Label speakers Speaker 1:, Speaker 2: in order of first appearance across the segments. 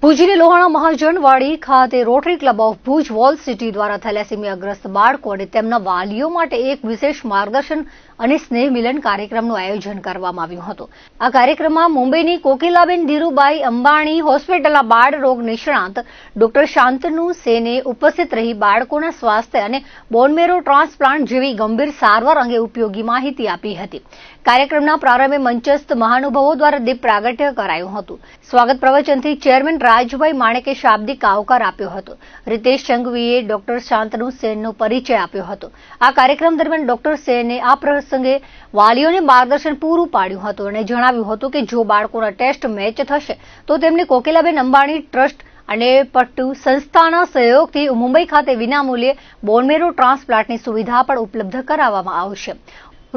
Speaker 1: ભુજની લોહાણા મહાજનવાડી ખાતે rotary club of Bhuj wall city દ્વારા થેલેસેમિયાગ્રસ્ત બાળકો અને તેમના વાલીઓ માટે એક વિશેષ માર્ગદર્શન અને સ્નેહ મિલન કાર્યક્રમનું આયોજન કરવામાં આવ્યું હતું. આ કાર્યક્રમમાં મુંબઈની કોકિલાબેન ધીરુભાઈ અંબાણી હોસ્પિટલના બાળ રોગ નિષ્ણાંત ડોક્ટર શાંતનુ સેને ઉપસ્થિત રહી બાળકોના સ્વાસ્થ્ય અને બોનમેરો ટ્રાન્સપ્લાન્ટ જેવી ગંભીર સારવાર અંગે ઉપયોગી માહિતી આપી હતી. કાર્યક્રમના પ્રારંભે મંચસ્થ મહાનુભાવો દ્વારા દીપ પ્રાગટ્ય કરાયું હતું. સ્વાગત પ્રવચનથી ચેરમેન રાજભાઈ માણેકે શાબ્દિક આવકાર આપ્યો હતો. રીતેશ સંઘવીએ ડોક્ટર શાંતનુ સેનનો પરિચય આપ્યો હતો. આ કાર્યક્રમ દરમિયાન ડોક્ટર સેને આ પ્રસંગે વાલીઓને માર્ગદર્શન પૂરું પાડ્યું હતું અને જણાવ્યું હતું કે જો બાળકોના ટેસ્ટ મેચ થશે તો તેમને કોકિલાબેન અંબાણી ટ્રસ્ટ અને પટ્ટુ સંસ્થાના સહયોગથી મુંબઈ ખાતે વિનામૂલ્યે બોનમેરો ટ્રાન્સપ્લાન્ટની સુવિધા પણ ઉપલબ્ધ કરાવવામાં આવશે.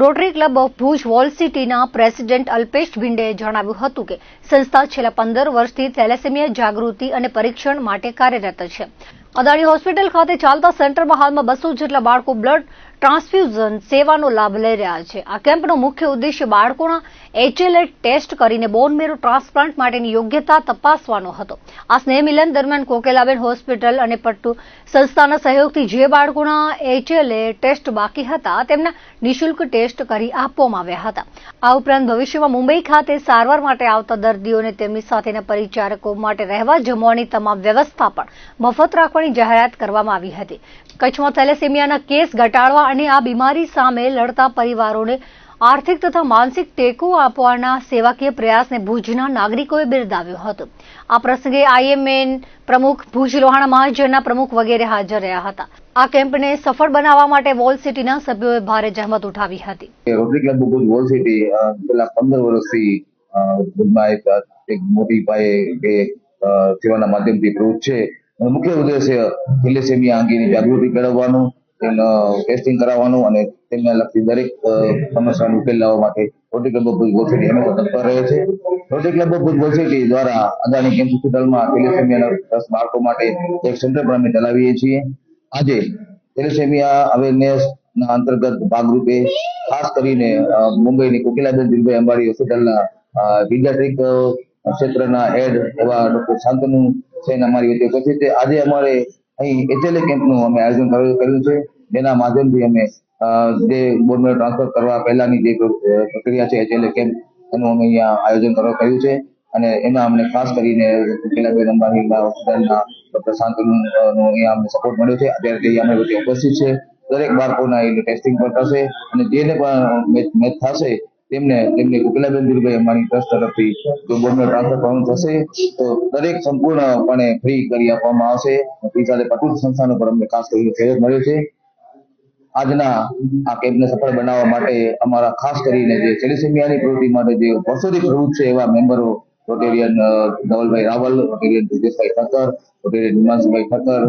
Speaker 1: Rotary club of Bhuj wall સિટીના પ્રેસિડેન્ટ અલ્પેશ ભિંડેએ જણાવ્યું હતું કે સંસ્થા છેલ્લા 15 વર્ષથી થેલેસેમિયા જાગૃતિ અને પરીક્ષણ માટે કાર્યરત છે. અદાણી હોસ્પિટલ ખાતે ચાલતા સેન્ટરમાં હાલમાં 200 જેટલા બાળકો બ્લડ ટ્રાન્સફ્યુઝન સેવાનો લાભ લઈ રહ્યા છે. આ કેમ્પનો મુખ્ય ઉદ્દેશ્ય બાળકોના HLA ટેસ્ટ કરીને બોનમેરો ટ્રાન્સપ્લાન્ટ માટેની યોગ્યતા તપાસવાનો હતો. આ સ્નેહ મિલન દરમિયાન કોકિલાબેન હોસ્પિટલ અને પટ્ટુ સંસ્થાના સહયોગથી જે બાળકોના HLA ટેસ્ટ બાકી હતા તેમના નિઃશુલ્ક ટેસ્ટ કરી આપવામાં આવ્યા હતા. આ ઉપરાંત ભવિષ્યમાં મુંબઈ ખાતે સારવાર માટે આવતા દર્દીઓને તેમની સાથેના પરિચારકો માટે રહેવા જમવાની તમામ વ્યવસ્થા પણ મફત રાખવાની જાહેરાત કરવામાં આવી હતી. કચ્છમાં થેલેસેમિયાના કેસ ઘટાડવા અને આ બીમારી સામે લડતા પરિવારોને આર્થિક તથા માનસિક ટેકો આપવાના સેવાકીય પ્રયાસને ભુજના નાગરિકોએ બિરદાવ્યો હતો. આ પ્રસંગે IMN પ્રમુખ, ભુજ લોહાણા મહાજનના પ્રમુખ વગેરે હાજર રહ્યા હતા. આ કેમ્પને સફળ બનાવવા માટે વોલ સિટીના સભ્યોએ ભારે જહેમત ઉઠાવી હતી.
Speaker 2: Rotary club Bhuj wall city છેલ્લા 15 વર્ષથી ભુજમાં એક મોટી પાયે સેવાના માધ્યમથી પ્રવૃત્ત છે. મુખ્ય ઉદ્દેશ્ય થેલેસેમિયા અંગેની જાગૃતિ કેળવવાનું, તેનું ટેસ્ટિંગ કરાવવાનું અને તેમને લગતી દરેક સમસ્યાનો ઉકેલ લાવવા માટે rotary club Bhuj wall city હંમેશા તત્પર રહે છે. Rotary club Bhuj wall city દ્વારા અદાણી કેમ્પ હોસ્પિટલમાં થેલેસેમિયાના 10 બાળકો માટે એક સેન્ટર પણ અમે ચલાવીએ છીએ. આજે થેલેસેમિયા અવેરનેસ ના અંતર્ગત ભાગરૂપે ખાસ કરીને મુંબઈની કોકિલાબેન ધીરુભાઈ અંબાણી હોસ્પિટલના પીડિયાટ્રિક ક્ષેત્રના હેડ એવા ડોક્ટર શાંતનુ સેન અમારી વચ્ચે ઉપસ્થિત છે. આજે અમારે અહીં HLA કેમ્પનું અમે આયોજન કર્યું છે, જેના માધ્યમથી અમે જે બોનમેરો ટ્રાન્સફર કરવા પહેલાની જે પ્રક્રિયા છે HLA કેમ્પ એનું અમે અહીંયા આયોજન કર્યું છે અને એમાં અમને ખાસ કરીને કોકિલાબેન અંબાણીના હોસ્પિટલના ડોક્ટર શાંતનુ અહીંયા અમને સપોર્ટ મળ્યો છે. અત્યારે તે અમારી વચ્ચે ઉપસ્થિત છે. દરેક બાળકોના ટેસ્ટિંગ પણ થશે અને જેને પણ મેચ થશે તેમને તેમની કોકિલાબેન ધીરુભાઈ અંબાણી ટ્રસ્ટ તરફથી જો બોનમેરો ટ્રાન્સફર કરવાનું થશે તો દરેક સંપૂર્ણપણે ફ્રી કરી આપવામાં આવશે. તે સાથે પટ્ટુ સંસ્થાનો પણ અમને ખાસ કરીને સહયોગ મળ્યો છે. આજના આ કેમ્પને સફળ બનાવવા માટે અમારા ખાસ કરીને જે થેલેસેમિયાની પ્રવૃત્તિ માટે જે વર્ષોથી પ્રવૃત્ત છે એવા મેમ્બરો Rotarian Dhavalbhai Raval, Rotarian Brijeshbhai Thakkar, Rotarian Himanshubhai Thakkar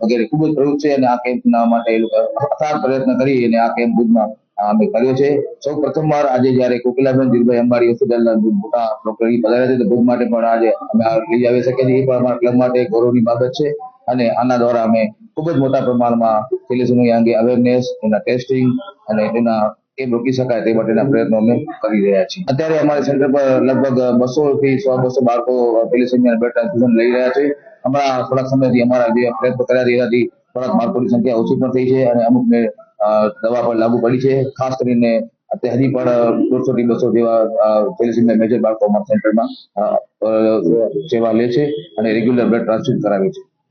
Speaker 2: વગેરે ખૂબ જ પ્રવૃત્ત છે અને આ કેમ્પના માટે એ લોકો અથાગ પ્રયત્ન કરી અને આ કેમ્પ ભુજમાં અમે કર્યો છે. સૌ પ્રથમવાર આજે જયારે કોકિલાબેન ધીરુભાઈ અંબાણી હોસ્પિટલના મોટા ડોક્ટર પધાર્યા છે તો ભુજ માટે પણ આજે અમે લઈ આવી શકીએ છીએ. એ પણ અમારા ક્લબ માટે ગૌરવની બાબત છે અને આના દ્વારા અમે ખૂબ જ મોટા પ્રમાણમાં થેલેસેમિયા અંગે અવેરનેસ, એના ટેસ્ટિંગ અને તેના કેમ રોકી શકાય તે માટેના પ્રયત્નો અમે કરી રહ્યા છીએ. અત્યારે અમારા સેન્ટર પર લગભગ 200 થી 100-200 બાળકો થેલેસેમિયાના બ્લડ ટ્રાન્સફ્યુઝન લઈ રહ્યા છે. હમણાં થોડાક સમયથી અમારા જે પ્રયત્નો કર્યા તેનાથી થોડાક બાળકોની સંખ્યા ઓછી પણ થઈ છે અને અમુકને દવા પણ લાગુ પડી છે. ખાસ કરીને અત્યારે હજી પણ 150 થી 200 જેવા થેલેસેમિયા મેજર બાળકો અમારા સેન્ટરમાં સેવા લે છે અને રેગ્યુલર બ્લડ ટ્રાન્સફ્યુઝન કરાવે છે.